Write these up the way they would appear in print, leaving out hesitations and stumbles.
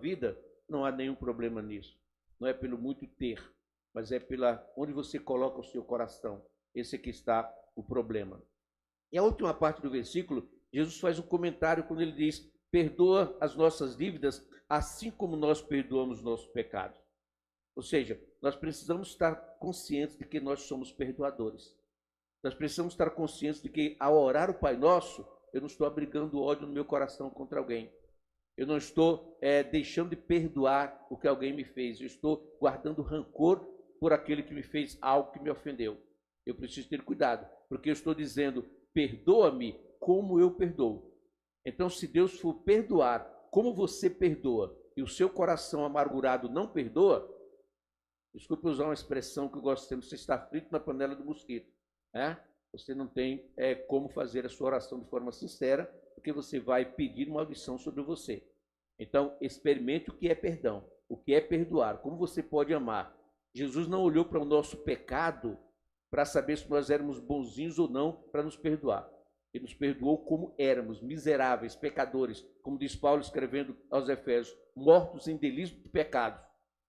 vida, não há nenhum problema nisso. Não é pelo muito ter, mas é pela onde você coloca o seu coração. Esse aqui está o problema. E a última parte do versículo, Jesus faz um comentário quando ele diz: perdoa as nossas dívidas, assim como nós perdoamos os nossos pecados. Ou seja, nós precisamos estar conscientes de que nós somos perdoadores. Nós precisamos estar conscientes de que, ao orar o Pai Nosso, eu não estou abrigando ódio no meu coração contra alguém. Eu não estou deixando de perdoar o que alguém me fez. Eu estou guardando rancor por aquele que me fez algo que me ofendeu. Eu preciso ter cuidado, porque eu estou dizendo: perdoa-me como eu perdoo. Então, se Deus for perdoar como você perdoa, e o seu coração amargurado não perdoa, desculpe usar uma expressão que eu gosto sempre, você está frito na panela do mosquito. Você não tem como fazer a sua oração de forma sincera, porque você vai pedir maldição sobre você. Então, experimente o que é perdão, o que é perdoar, como você pode amar. Jesus não olhou para o nosso pecado para saber se nós éramos bonzinhos ou não para nos perdoar. Ele nos perdoou como éramos, miseráveis, pecadores, como diz Paulo escrevendo aos Efésios, mortos em delírio de pecados.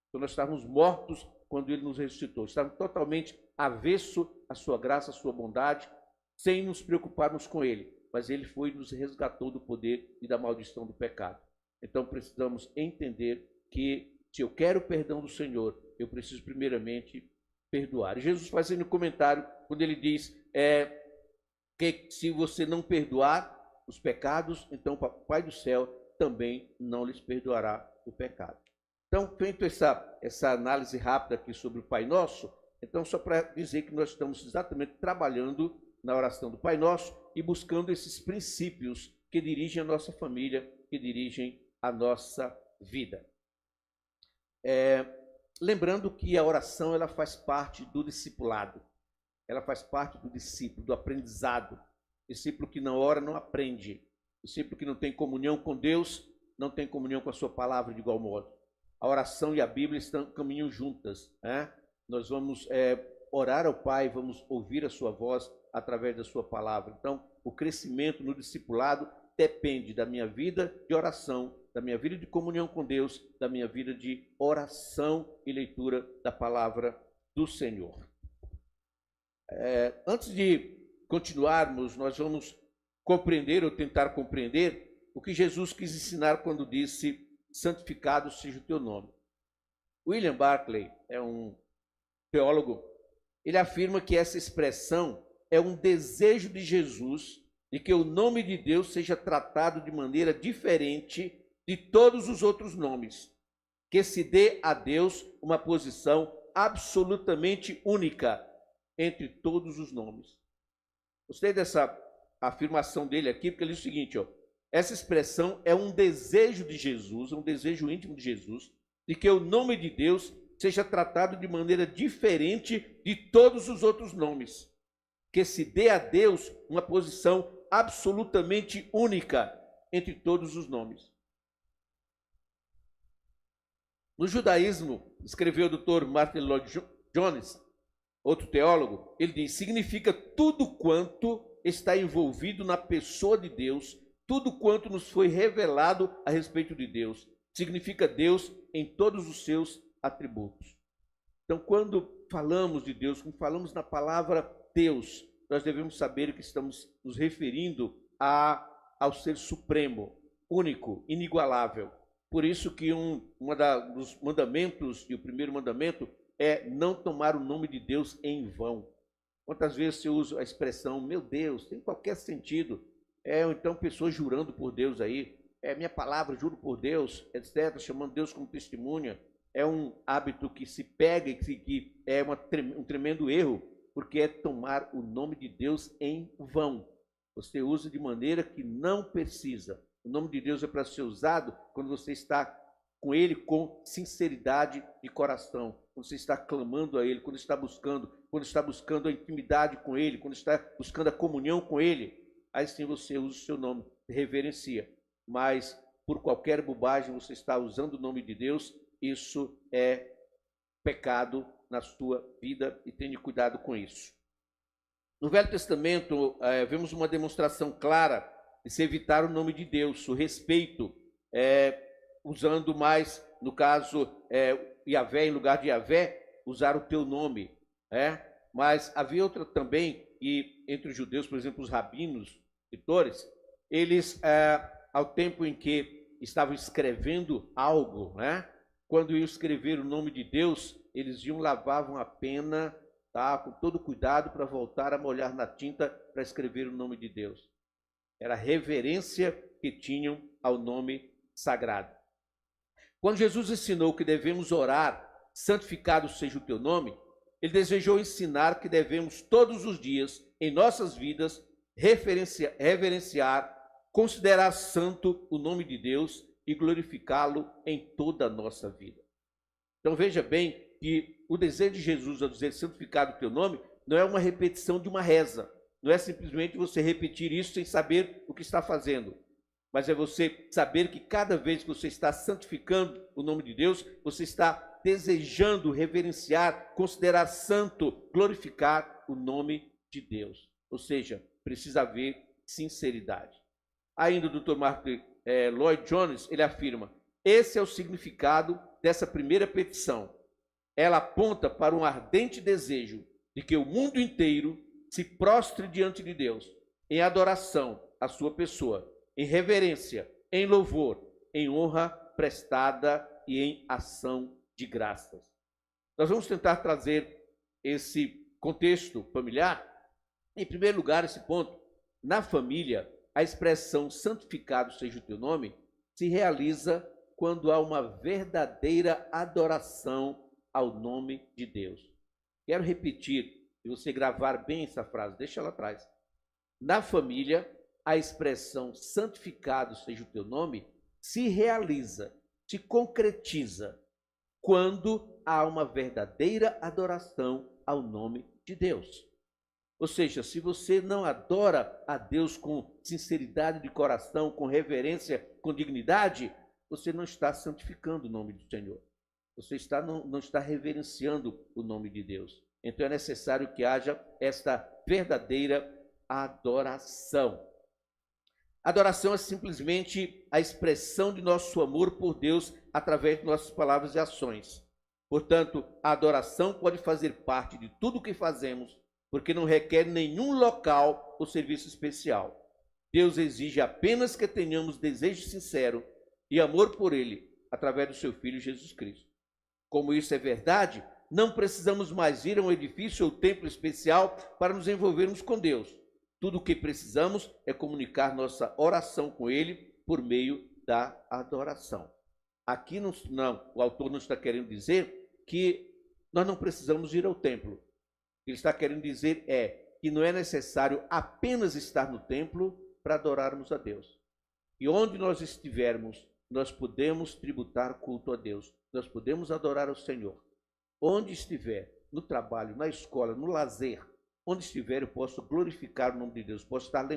Então nós estávamos mortos quando ele nos ressuscitou. Estávamos totalmente avesso à sua graça, à sua bondade, sem nos preocuparmos com ele. Mas ele foi e nos resgatou do poder e da maldição do pecado. Então precisamos entender que, se eu quero o perdão do Senhor, eu preciso primeiramente perdoar. E Jesus faz um comentário quando ele diz que se você não perdoar os pecados, então o Pai do céu também não lhes perdoará o pecado. Então, feito essa análise rápida aqui sobre o Pai Nosso, então só para dizer que nós estamos exatamente trabalhando na oração do Pai Nosso e buscando esses princípios que dirigem a nossa família, que dirigem a nossa vida. Lembrando que a oração ela faz parte do discipulado, ela faz parte do discípulo, do aprendizado. Discípulo que não ora não aprende. Discípulo que não tem comunhão com Deus, não tem comunhão com a sua palavra de igual modo. A oração e a Bíblia caminham juntas. Nós vamos orar ao Pai, vamos ouvir a sua voz através da sua palavra. Então, o crescimento no discipulado depende da minha vida de oração, da minha vida de comunhão com Deus, da minha vida de oração e leitura da palavra do Senhor. Antes de continuarmos, nós vamos compreender ou tentar compreender o que Jesus quis ensinar quando disse: santificado seja o teu nome. William Barclay é um teólogo. Ele afirma que essa expressão é um desejo de Jesus de que o nome de Deus seja tratado de maneira diferente de todos os outros nomes, que se dê a Deus uma posição absolutamente única entre todos os nomes. Gostei dessa afirmação dele aqui, porque ele diz o seguinte: essa expressão é um desejo de Jesus, um desejo íntimo de Jesus, de que o nome de Deus seja tratado de maneira diferente de todos os outros nomes, que se dê a Deus uma posição absolutamente única entre todos os nomes. No judaísmo, escreveu o Dr. Martin Lloyd-Jones, outro teólogo, ele diz: significa tudo quanto está envolvido na pessoa de Deus, tudo quanto nos foi revelado a respeito de Deus. Significa Deus em todos os seus atributos. Então, quando falamos de Deus, quando falamos na palavra Deus, nós devemos saber que estamos nos referindo ao Ser Supremo, único, inigualável. Por isso que dos mandamentos, e o primeiro mandamento, é não tomar o nome de Deus em vão. Quantas vezes você usa a expressão, meu Deus, tem qualquer sentido. Ou então pessoas jurando por Deus aí, minha palavra, juro por Deus, etc., chamando Deus como testemunha. É um hábito que se pega e que é um tremendo erro, porque é tomar o nome de Deus em vão. Você usa de maneira que não precisa. O nome de Deus é para ser usado quando você está com Ele com sinceridade de coração, quando você está clamando a Ele, quando está buscando a intimidade com Ele, quando está buscando a comunhão com Ele. Aí sim você usa o seu nome, reverencia. Mas por qualquer bobagem você está usando o nome de Deus, isso é pecado na sua vida e tenha cuidado com isso. No Velho Testamento, vemos uma demonstração clara de se evitar o nome de Deus, o respeito usando mais, no caso, Yahvé em lugar de Yahvé, usar o teu nome. Mas havia outra também, e entre os judeus, por exemplo, os rabinos, escritores, eles, ao tempo em que estavam escrevendo algo, quando iam escrever o nome de Deus, eles lavavam a pena, tá, com todo cuidado para voltar a molhar na tinta para escrever o nome de Deus. Era a reverência que tinham ao nome sagrado. Quando Jesus ensinou que devemos orar, santificado seja o teu nome, ele desejou ensinar que devemos todos os dias, em nossas vidas, reverenciar, considerar santo o nome de Deus e glorificá-lo em toda a nossa vida. Então veja bem que o desejo de Jesus ao dizer santificado o teu nome não é uma repetição de uma reza, não é simplesmente você repetir isso sem saber o que está fazendo, mas é você saber que cada vez que você está santificando o nome de Deus, você está desejando reverenciar, considerar santo, glorificar o nome de Deus. Ou seja, precisa haver sinceridade. Ainda o Dr. Martin Lloyd Jones, ele afirma, esse é o significado dessa primeira petição. Ela aponta para um ardente desejo de que o mundo inteiro se prostre diante de Deus, em adoração à sua pessoa, em reverência, em louvor, em honra prestada e em ação de graças. Nós vamos tentar trazer esse contexto familiar. Em primeiro lugar, esse ponto, na família, a expressão santificado seja o teu nome se realiza quando há uma verdadeira adoração ao nome de Deus. Quero repetir, e você gravar bem essa frase, deixa ela atrás. Na família, a expressão santificado seja o teu nome se realiza, se concretiza, quando há uma verdadeira adoração ao nome de Deus. Ou seja, se você não adora a Deus com sinceridade de coração, com reverência, com dignidade, você não está santificando o nome do Senhor. Você não está reverenciando o nome de Deus. Então é necessário que haja esta verdadeira adoração. Adoração é simplesmente a expressão de nosso amor por Deus através de nossas palavras e ações. Portanto, a adoração pode fazer parte de tudo o que fazemos, porque não requer nenhum local ou serviço especial. Deus exige apenas que tenhamos desejo sincero e amor por Ele, através do seu Filho Jesus Cristo. Como isso é verdade, não precisamos mais ir a um edifício ou templo especial para nos envolvermos com Deus. Tudo o que precisamos é comunicar nossa oração com Ele por meio da adoração. Aqui o autor não está querendo dizer que nós não precisamos ir ao templo. O que ele está querendo dizer é que não é necessário apenas estar no templo para adorarmos a Deus. E onde nós estivermos, nós podemos tributar culto a Deus. Nós podemos adorar ao Senhor. Onde estiver, no trabalho, na escola, no lazer, onde estiver, eu posso glorificar o nome de Deus. Posso estar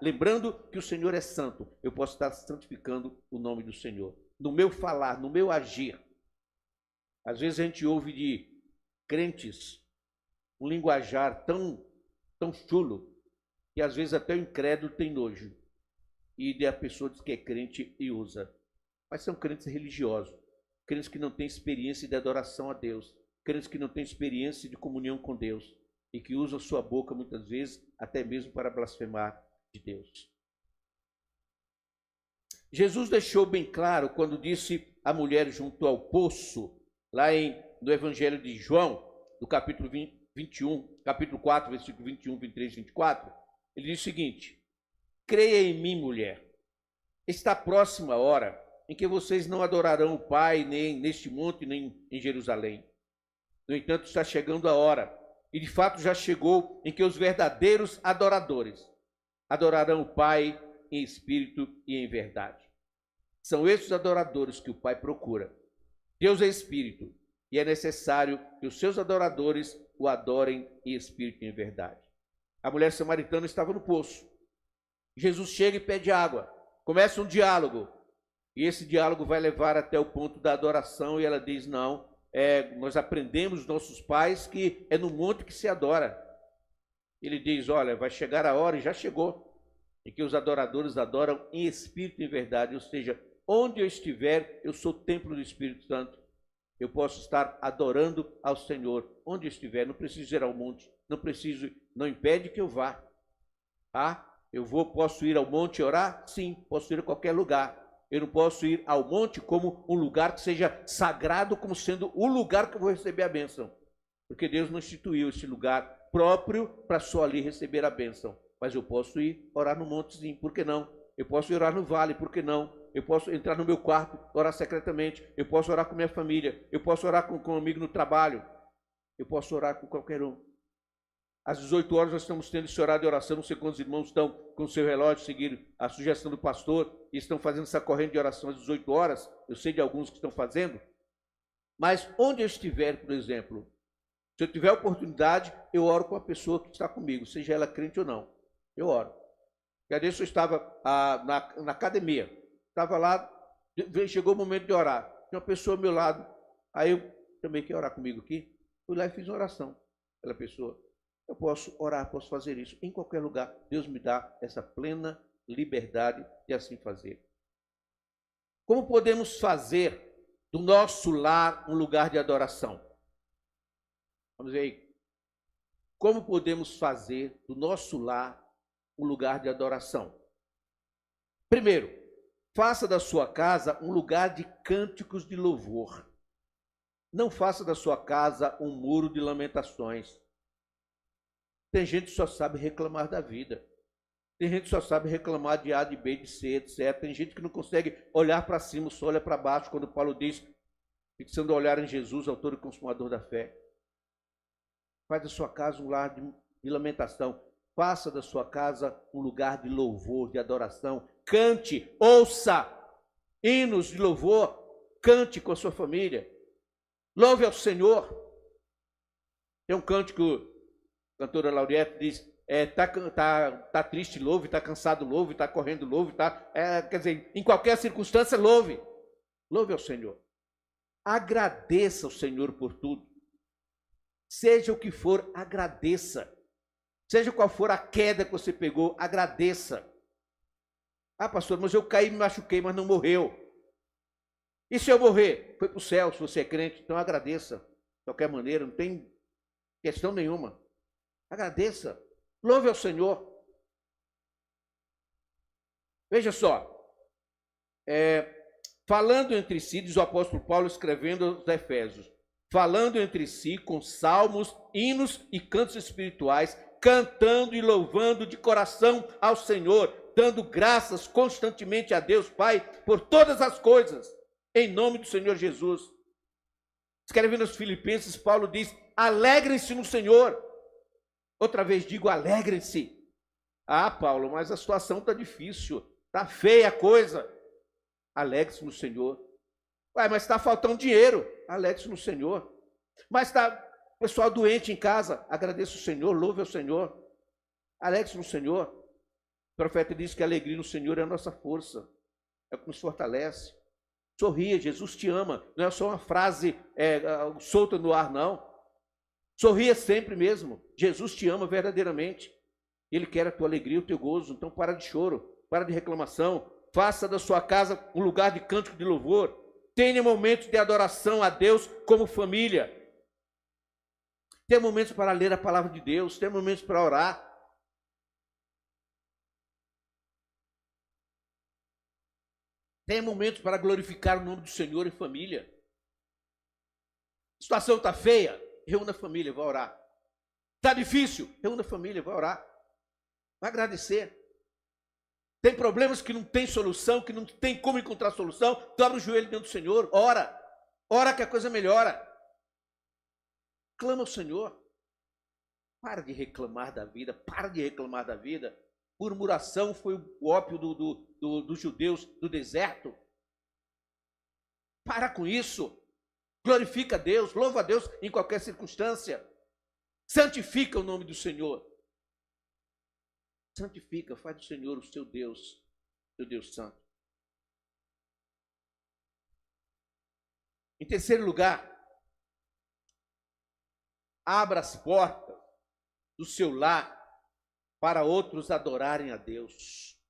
lembrando que o Senhor é santo. Eu posso estar santificando o nome do Senhor. No meu falar, no meu agir. Às vezes a gente ouve de crentes um linguajar tão chulo que às vezes até o incrédulo tem nojo. E a pessoa diz que é crente e usa. Mas são crentes religiosos. Crentes que não têm experiência de adoração a Deus. Crentes que não têm experiência de comunhão com Deus. E que usam sua boca muitas vezes até mesmo para blasfemar de Deus. Jesus deixou bem claro quando disse à mulher junto ao poço, lá no Evangelho de João, no capítulo 21, capítulo 4, versículo 21, 23 e 24, ele diz o seguinte: creia em mim, mulher, está próxima a hora em que vocês não adorarão o Pai nem neste monte, nem em Jerusalém. No entanto, está chegando a hora, e de fato já chegou, em que os verdadeiros adoradores adorarão o Pai em espírito e em verdade. São esses adoradores que o Pai procura. Deus é espírito, e é necessário que os seus adoradores o adorem em espírito e em verdade. A mulher samaritana estava no poço. Jesus chega e pede água. Começa um diálogo. E esse diálogo vai levar até o ponto da adoração, e ela diz: não, nós aprendemos dos nossos pais que é no monte que se adora. Ele diz: olha, vai chegar a hora, e já chegou, em que os adoradores adoram em espírito e em verdade. Ou seja, onde eu estiver, eu sou templo do Espírito Santo. Eu posso estar adorando ao Senhor, onde eu estiver. Não preciso ir ao monte, não impede que eu vá. Posso ir ao monte e orar? Sim, posso ir a qualquer lugar. Eu não posso ir ao monte como um lugar que seja sagrado, como sendo o lugar que eu vou receber a bênção. Porque Deus não instituiu esse lugar próprio para só ali receber a bênção. Mas eu posso ir orar no montezinho, por que não? Eu posso ir orar no vale, por que não? Eu posso entrar no meu quarto, orar secretamente. Eu posso orar com minha família. Eu posso orar com um amigo no trabalho. Eu posso orar com qualquer um. Às 18 horas nós estamos tendo esse horário de oração. Não sei quantos irmãos estão com o seu relógio, seguindo a sugestão do pastor, e estão fazendo essa corrente de oração às 18 horas. Eu sei de alguns que estão fazendo. Mas onde eu estiver, por exemplo, se eu tiver oportunidade, eu oro com a pessoa que está comigo, seja ela crente ou não. Eu oro. Cadê? Eu estava na academia. Estava lá, chegou o momento de orar. Tinha uma pessoa ao meu lado. Aí eu também quer orar comigo aqui. Fui lá e fiz uma oração pela pessoa. Eu posso orar, posso fazer isso em qualquer lugar. Deus me dá essa plena liberdade de assim fazer. Como podemos fazer do nosso lar um lugar de adoração? Vamos ver aí. Como podemos fazer do nosso lar um lugar de adoração? Primeiro, faça da sua casa um lugar de cânticos de louvor. Não faça da sua casa um muro de lamentações. Tem gente que só sabe reclamar da vida. Tem gente que só sabe reclamar de A, de B, de C, etc. Tem gente que não consegue olhar para cima, só olha para baixo, quando Paulo diz, fixando o olhar em Jesus, autor e consumador da fé. Faz da sua casa um lar de lamentação. Faça da sua casa um lugar de louvor, de adoração. Cante, ouça hinos de louvor. Cante com a sua família. Louve ao Senhor. Tem um cântico, a cantora Lauriette diz, tá triste, louve, tá cansado, louve, tá correndo, louve, quer dizer, em qualquer circunstância, louve. Louve ao Senhor. Agradeça ao Senhor por tudo. Seja o que for, agradeça. Seja qual for a queda que você pegou, agradeça. Ah, pastor, mas eu caí, me machuquei, mas não morreu. E se eu morrer? Foi para o céu, se você é crente, então agradeça. De qualquer maneira, não tem questão nenhuma. Agradeça. Louve ao Senhor. Veja só. Falando entre si, diz o apóstolo Paulo escrevendo aos Efésios, falando entre si com salmos, hinos e cantos espirituais, cantando e louvando de coração ao Senhor, dando graças constantemente a Deus Pai por todas as coisas, em nome do Senhor Jesus. Escrevendo aos Filipenses, Paulo diz, alegrem-se no Senhor. Outra vez digo, alegrem-se. Ah, Paulo, mas a situação está difícil, está feia a coisa. Alegre-se no Senhor. Ué, mas está faltando dinheiro. Alegre-se no Senhor. Mas está pessoal doente em casa. Agradeça o Senhor, louve ao Senhor. Alegre-se no Senhor. O profeta diz que a alegria no Senhor é a nossa força. É o que nos fortalece. Sorria, Jesus te ama. Não é só uma frase solta no ar, não. Sorria sempre mesmo. Jesus te ama verdadeiramente. Ele quer a tua alegria, o teu gozo. Então para de choro, para de reclamação. Faça da sua casa um lugar de cântico de louvor. Tenha momentos de adoração a Deus como família. Tenha momentos para ler a palavra de Deus. Tenha momentos para orar. Tenha momentos para glorificar o nome do Senhor em família. A situação está feia? Reúna a família, vai orar. Está difícil? Reúna a família, vai orar. Vai agradecer. Tem problemas que não tem solução, que não tem como encontrar solução, dobra o joelho diante do Senhor, ora. Ora que a coisa melhora. Clama ao Senhor. Para de reclamar da vida, para de reclamar da vida. Murmuração foi o ópio dos judeus do deserto. Para com isso. Glorifica a Deus, louva a Deus em qualquer circunstância. Santifica o nome do Senhor. Santifica, faz do Senhor o seu Deus santo. Em terceiro lugar, abra as portas do seu lar para outros adorarem a Deus.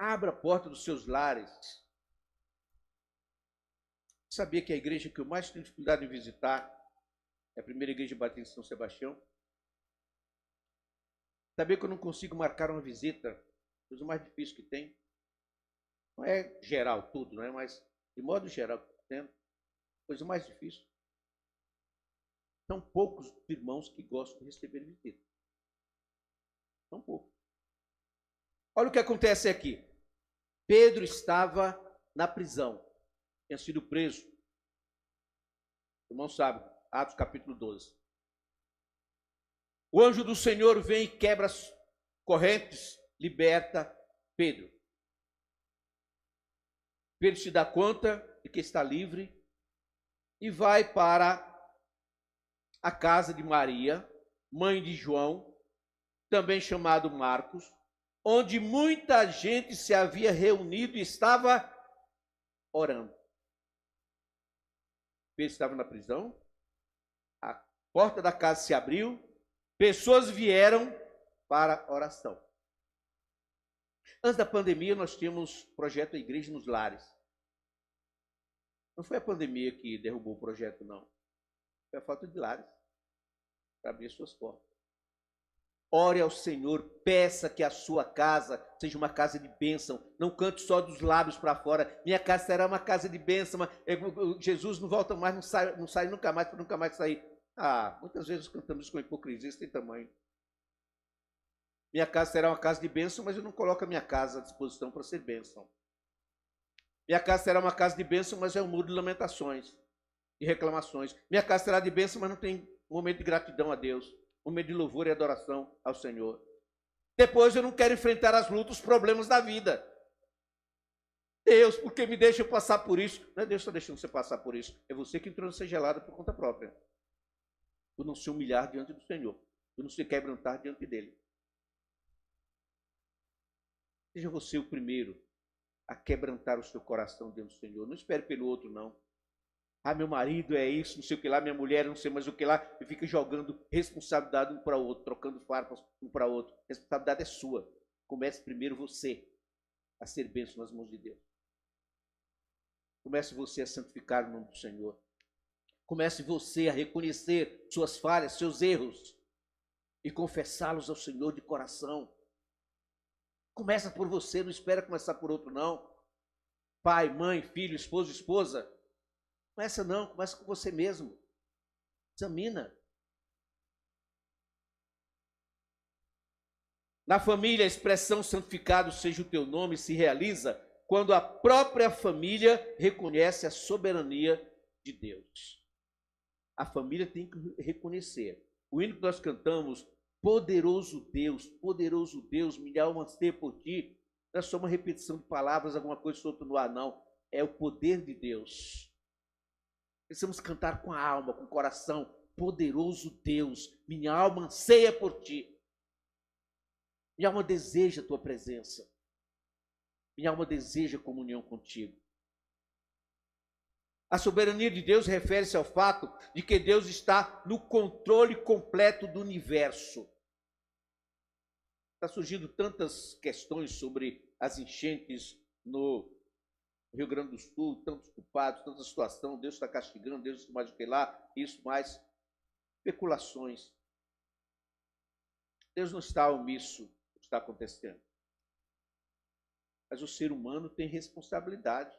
Abra a porta dos seus lares. Sabia que a igreja que eu mais tenho dificuldade em visitar é a primeira igreja batista de São Sebastião? Sabia que eu não consigo marcar uma visita? Coisa mais difícil que tem. Não é geral tudo, não é? Mas de modo geral, coisa mais difícil. São poucos irmãos que gostam de receber visita. São poucos. Olha o que acontece aqui. Pedro estava na prisão. Tinha sido preso. O irmão sabe, Atos capítulo 12. O anjo do Senhor vem e quebra as correntes, liberta Pedro. Pedro se dá conta de que está livre e vai para a casa de Maria, mãe de João, também chamado Marcos, onde muita gente se havia reunido e estava orando. Pedro estava na prisão, a porta da casa se abriu, pessoas vieram para a oração. Antes da pandemia, nós tínhamos o projeto Igreja nos Lares. Não foi a pandemia que derrubou o projeto, não. Foi a falta de lares para abrir suas portas. Ore ao Senhor, peça que a sua casa seja uma casa de bênção. Não cante só dos lábios para fora. Minha casa será uma casa de bênção. Jesus não volta mais, não sai nunca mais, para nunca mais sair. Muitas vezes cantamos com hipocrisia, isso tem tamanho. Minha casa será uma casa de bênção, mas eu não coloco a minha casa à disposição para ser bênção. Minha casa será uma casa de bênção, mas é um muro de lamentações e reclamações. Minha casa será de bênção, mas não tem um momento de gratidão a Deus, um momento de louvor e adoração ao Senhor. Depois eu não quero enfrentar as lutas, os problemas da vida. Deus, por que me deixa eu passar por isso? Não é Deus que está deixando você passar por isso. É você que entrou nessa gelada por conta própria. Por não se humilhar diante do Senhor. Por não se quebrantar diante dele. Seja você o primeiro a quebrantar o seu coração diante do Senhor. Não espere pelo outro, não. Meu marido é isso, não sei o que lá, minha mulher não sei mais o que lá, e fica jogando responsabilidade um para o outro, trocando farpas um para o outro. A responsabilidade é sua. Comece primeiro você a ser bênção nas mãos de Deus. Comece você a santificar o nome do Senhor. Comece você a reconhecer suas falhas, seus erros, e confessá-los ao Senhor de coração. Começa por você, não espera começar por outro, não. Pai, mãe, filho, esposo, esposa. Começa não, começa com você mesmo. Examina. Na família, a expressão santificado seja o teu nome se realiza quando a própria família reconhece a soberania de Deus. A família tem que reconhecer. O hino que nós cantamos, poderoso Deus, minha alma anseia por ti, não é só uma repetição de palavras, alguma coisa solta no ar, não. É o poder de Deus. Precisamos cantar com a alma, com o coração. Poderoso Deus, minha alma anseia por ti. Minha alma deseja a tua presença. Minha alma deseja comunhão contigo. A soberania de Deus refere-se ao fato de que Deus está no controle completo do universo. Está surgindo tantas questões sobre as enchentes no Rio Grande do Sul, tantos culpados, tanta situação, Deus está castigando, Deus mais do que lá, isso mais. Especulações. Deus não está omisso do que está acontecendo. Mas o ser humano tem responsabilidade.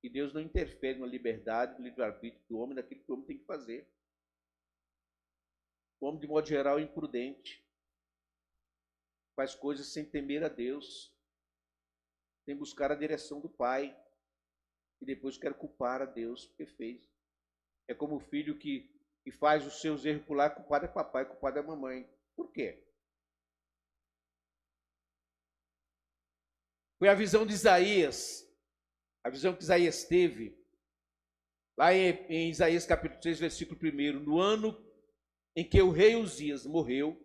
E Deus não interfere na liberdade, no livre-arbítrio do homem, naquilo que o homem tem que fazer. O homem, de modo geral, é imprudente. Faz coisas sem temer a Deus. Sem buscar a direção do Pai. E depois quer culpar a Deus porque fez. É como o filho que faz os seus erros por lá, culpado é papai, culpado é mamãe. Por quê? Foi a visão de Isaías. A visão que Isaías teve, lá em Isaías capítulo 6, versículo 1, no ano em que o rei Uzias morreu,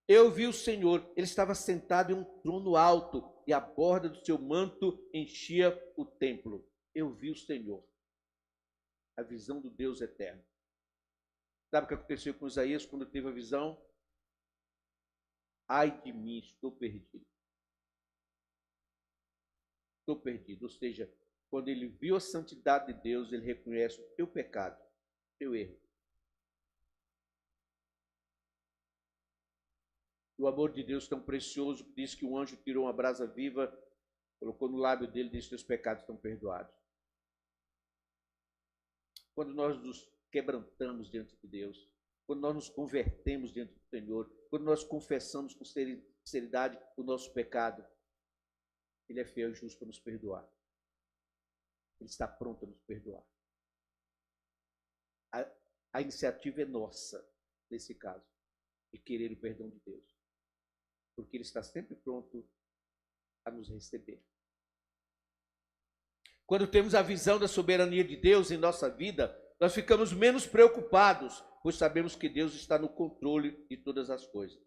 eu vi o Senhor, ele estava sentado em um trono alto, e a borda do seu manto enchia o templo. Eu vi o Senhor, a visão do Deus eterno. Sabe o que aconteceu com Isaías quando teve a visão? Ai de mim, estou perdido. estou perdido. Ou seja, quando ele viu a santidade de Deus, ele reconhece o teu pecado, o teu erro. O amor de Deus tão precioso, que diz que o anjo tirou uma brasa viva, colocou no lábio dele e disse: teus pecados estão perdoados. Quando nós nos quebrantamos diante de Deus, quando nós nos convertemos diante do Senhor, quando nós confessamos com sinceridade o nosso pecado, Ele é fiel e justo para nos perdoar. Ele está pronto a nos perdoar. A iniciativa é nossa, nesse caso, de querer o perdão de Deus. Porque Ele está sempre pronto a nos receber. Quando temos a visão da soberania de Deus em nossa vida, nós ficamos menos preocupados, pois sabemos que Deus está no controle de todas as coisas.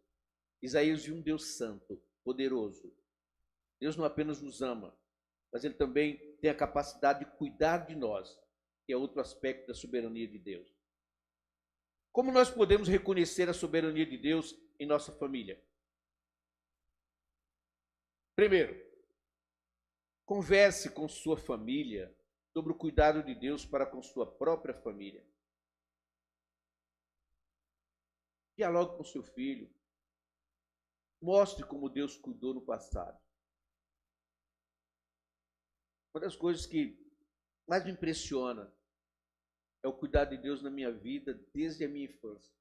Isaías viu um Deus santo, poderoso. Deus não apenas nos ama, mas Ele também tem a capacidade de cuidar de nós, que é outro aspecto da soberania de Deus. Como nós podemos reconhecer a soberania de Deus em nossa família? Primeiro, converse com sua família sobre o cuidado de Deus para com sua própria família. Dialogue com seu filho. Mostre como Deus cuidou no passado. Uma das coisas que mais me impressiona é o cuidado de Deus na minha vida desde a minha infância.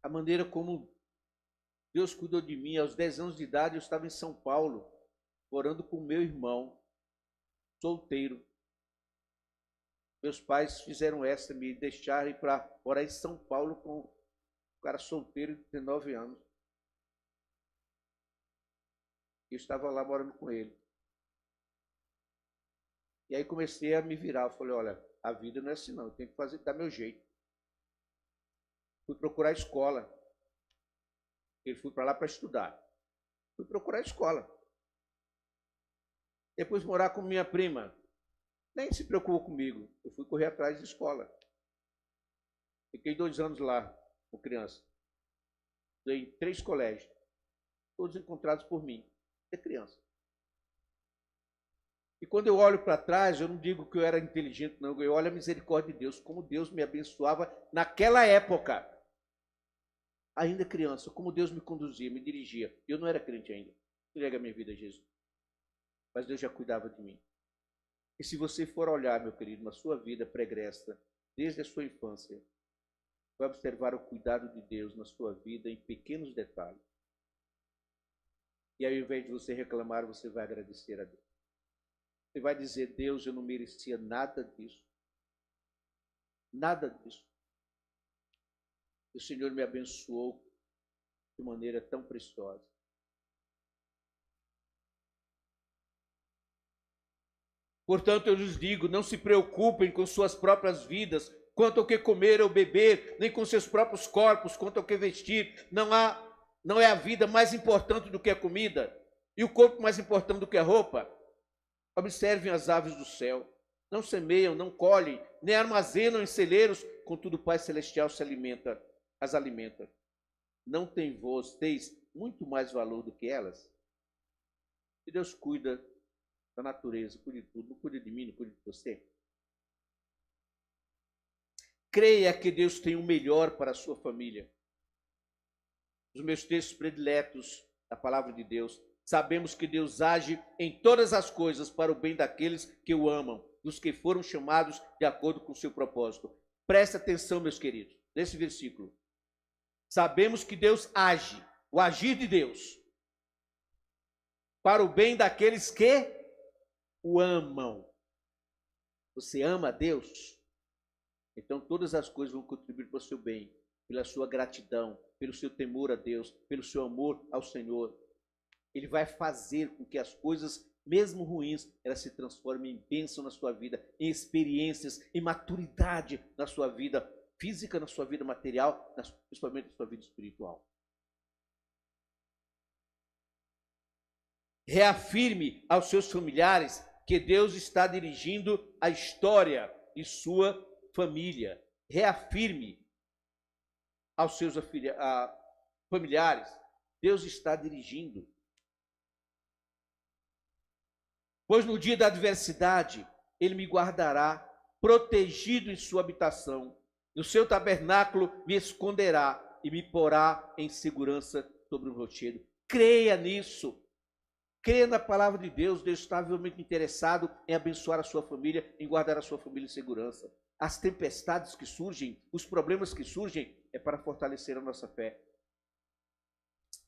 A maneira como Deus cuidou de mim. Aos 10 anos de idade eu estava em São Paulo, morando com meu irmão, solteiro. Meus pais fizeram essa, me deixarem para morar em São Paulo com um cara solteiro de 19 anos. Eu estava lá morando com ele. E aí comecei a me virar. Eu falei: olha, a vida não é assim não, eu tenho que fazer, dar meu jeito. Fui procurar escola. Eu fui para lá para estudar. Fui procurar escola. Depois morar com minha prima. Nem se preocupou comigo. Eu fui correr atrás de escola. Fiquei 2 anos lá, com criança. Estudei em 3 colégios. Todos encontrados por mim. É criança. E quando eu olho para trás, eu não digo que eu era inteligente, não. Eu olho a misericórdia de Deus, como Deus me abençoava naquela época. Ainda criança, como Deus me conduzia, me dirigia. Eu não era crente ainda. Entrega a minha vida a Jesus. Mas Deus já cuidava de mim. E se você for olhar, meu querido, na sua vida pregressa, desde a sua infância, vai observar o cuidado de Deus na sua vida em pequenos detalhes. E aí, ao invés de você reclamar, você vai agradecer a Deus. Você vai dizer: Deus, eu não merecia nada disso. Nada disso. O Senhor me abençoou de maneira tão preciosa. Portanto, eu lhes digo, não se preocupem com suas próprias vidas, quanto ao que comer ou beber, nem com seus próprios corpos, quanto ao que vestir. Não é a vida mais importante do que a comida, e o corpo mais importante do que a roupa. Observem as aves do céu. Não semeiam, não colhem, nem armazenam em celeiros, contudo o Pai Celestial as alimenta. Não tem vocês muito mais valor do que elas? Se Deus cuida da natureza, cuida de tudo, não cuida de mim, não cuida de você? Creia que Deus tem o melhor para a sua família. Os meus textos prediletos da palavra de Deus: sabemos que Deus age em todas as coisas para o bem daqueles que o amam, dos que foram chamados de acordo com o seu propósito. Preste atenção, meus queridos, nesse versículo. Sabemos que Deus age, o agir de Deus, para o bem daqueles que o amam. Você ama a Deus? Então todas as coisas vão contribuir para o seu bem, pela sua gratidão, pelo seu temor a Deus, pelo seu amor ao Senhor. Ele vai fazer com que as coisas, mesmo ruins, elas se transformem em bênção na sua vida, em experiências, em maturidade na sua vida física, na sua vida material, principalmente na sua vida espiritual. Reafirme aos seus familiares que Deus está dirigindo a história de sua família. Reafirme aos seus familiares. Deus está dirigindo. Pois no dia da adversidade, ele me guardará, protegido em sua habitação. No seu tabernáculo me esconderá e me porá em segurança sobre o rochedo. Creia nisso. Creia na palavra de Deus. Deus está realmente interessado em abençoar a sua família, em guardar a sua família em segurança. As tempestades que surgem, os problemas que surgem, é para fortalecer a nossa fé.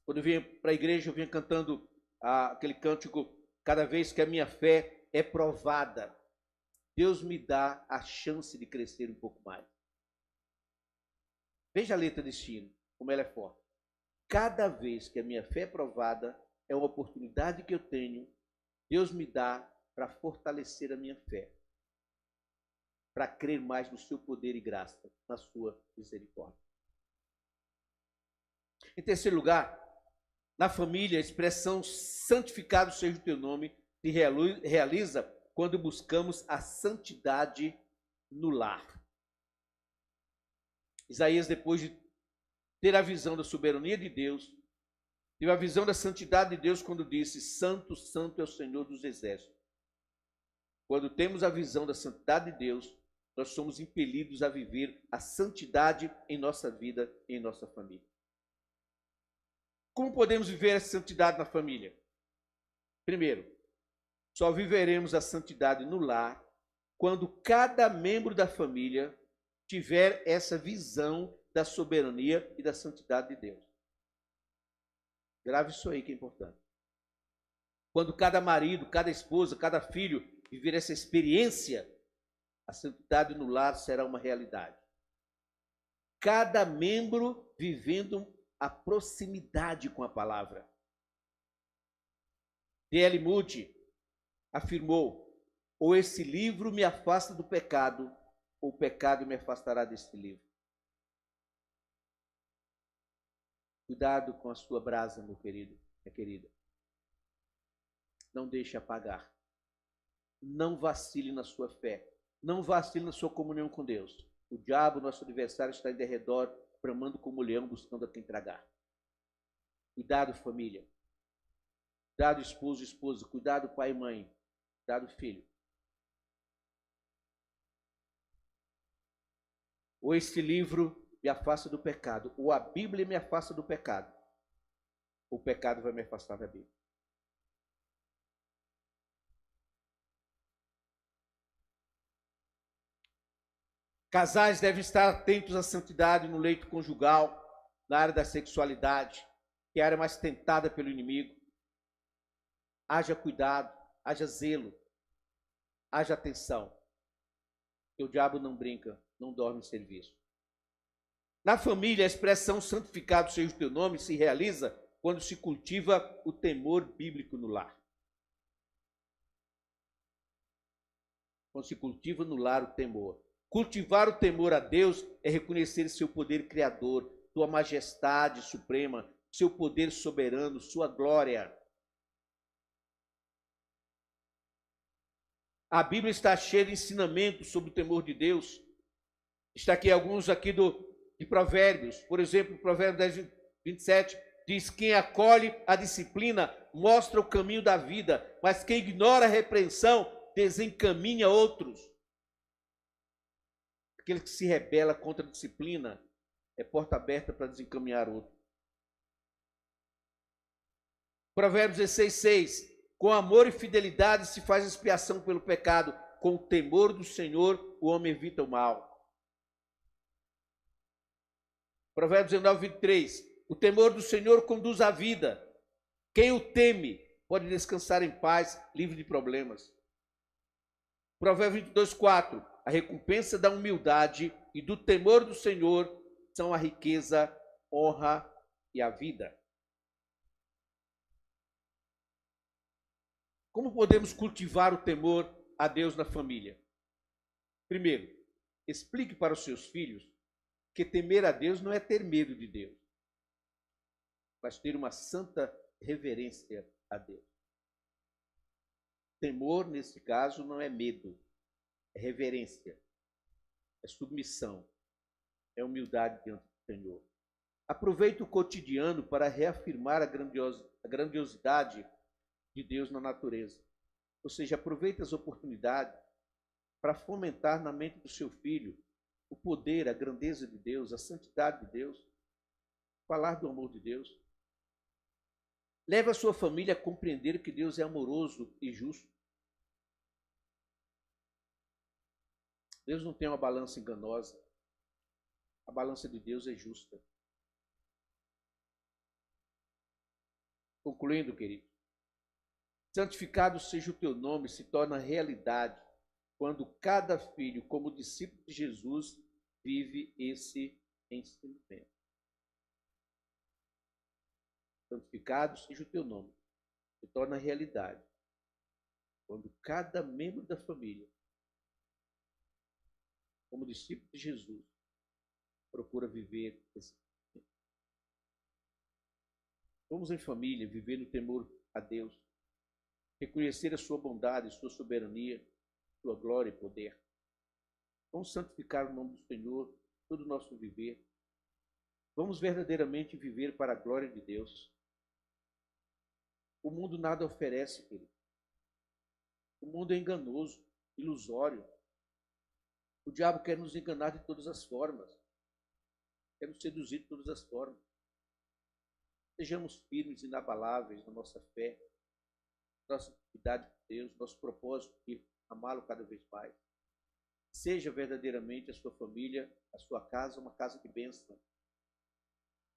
Quando eu vinha para a igreja, eu vinha cantando aquele cântico, cada vez que a minha fé é provada, Deus me dá a chance de crescer um pouco mais. Veja a letra desse hino, como ela é forte. Cada vez que a minha fé é provada, é uma oportunidade que eu tenho, Deus me dá para fortalecer a minha fé, para crer mais no seu poder e graça, na sua misericórdia. Em terceiro lugar, na família, a expressão santificado seja o teu nome se realiza quando buscamos a santidade no lar. Isaías, depois de ter a visão da soberania de Deus, teve a visão da santidade de Deus quando disse: Santo, Santo é o Senhor dos Exércitos. Quando temos a visão da santidade de Deus, nós somos impelidos a viver a santidade em nossa vida e em nossa família. Como podemos viver a santidade na família? Primeiro, só viveremos a santidade no lar quando cada membro da família tiver essa visão da soberania e da santidade de Deus. Grave isso aí que é importante. Quando cada marido, cada esposa, cada filho viver essa experiência, a santidade no lar será uma realidade. Cada membro vivendo a proximidade com a palavra. D.L. Moody afirmou: ou esse livro me afasta do pecado, ou o pecado me afastará desse livro. Cuidado com a sua brasa, meu querido, minha querida. Não deixe apagar. Não vacile na sua fé. Não vacile na sua comunhão com Deus. O diabo, nosso adversário, está em derredor, bramando como leão, buscando a quem tragar. Cuidado, família. Cuidado, esposo e esposa. Cuidado, pai e mãe. Cuidado, filho. Ou este livro me afasta do pecado, ou a Bíblia me afasta do pecado, ou o pecado vai me afastar da Bíblia. Casais devem estar atentos à santidade no leito conjugal, na área da sexualidade, que é a área mais tentada pelo inimigo. Haja cuidado, haja zelo, haja atenção. Que o diabo não brinca, não dorme em serviço. Na família, a expressão santificado seja o teu nome se realiza quando se cultiva o temor bíblico no lar. Quando se cultiva no lar o temor. Cultivar o temor a Deus é reconhecer seu poder criador, sua majestade suprema, seu poder soberano, sua glória. A Bíblia está cheia de ensinamentos sobre o temor de Deus. Está aqui alguns aqui de Provérbios. Por exemplo, Provérbios 10, 27 diz: quem acolhe a disciplina mostra o caminho da vida, mas quem ignora a repreensão desencaminha outros. Aquele que se rebela contra a disciplina é porta aberta para desencaminhar outro. Provérbios 16, 6. Com amor e fidelidade se faz expiação pelo pecado. Com o temor do Senhor o homem evita o mal. Provérbios 19, 23. O temor do Senhor conduz à vida. Quem o teme pode descansar em paz, livre de problemas. Provérbios 22, 4. A recompensa da humildade e do temor do Senhor são a riqueza, honra e a vida. Como podemos cultivar o temor a Deus na família? Primeiro, explique para os seus filhos que temer a Deus não é ter medo de Deus, mas ter uma santa reverência a Deus. Temor, nesse caso, não é medo, é reverência, é submissão, é humildade diante do Senhor. Aproveite o cotidiano para reafirmar a grandiosidade de Deus na natureza. Ou seja, aproveite as oportunidades para fomentar na mente do seu filho o poder, a grandeza de Deus, a santidade de Deus, falar do amor de Deus. Leve a sua família a compreender que Deus é amoroso e justo. Deus não tem uma balança enganosa. A balança de Deus é justa. Concluindo, querido, santificado seja o teu nome, se torna realidade quando cada filho, como discípulo de Jesus, vive esse ensinamento. Santificado seja o teu nome, se torna realidade quando cada membro da família, como discípulo de Jesus, procura viver esse ensinamento. Vamos em família viver no temor a Deus, reconhecer a sua bondade, sua soberania, sua glória e poder. Vamos santificar o nome do Senhor, todo o nosso viver. Vamos verdadeiramente viver para a glória de Deus. O mundo nada oferece, querido. O mundo é enganoso, ilusório. O diabo quer nos enganar de todas as formas. Quer nos seduzir de todas as formas. Sejamos firmes e inabaláveis na nossa fé, nossa atividade com Deus, nosso propósito de amá-lo cada vez mais. Seja verdadeiramente a sua família, a sua casa, uma casa de bênção.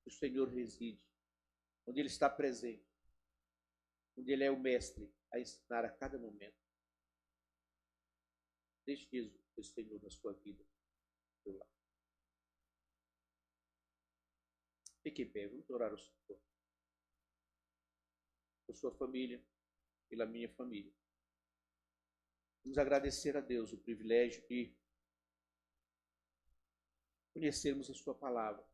O Senhor reside, onde Ele está presente, onde Ele é o mestre a ensinar a cada momento. Deixe Jesus, o Senhor, na sua vida. Fique em pé, vamos orar ao Senhor. Por sua família, pela minha família. Vamos agradecer a Deus o privilégio de conhecermos a sua palavra.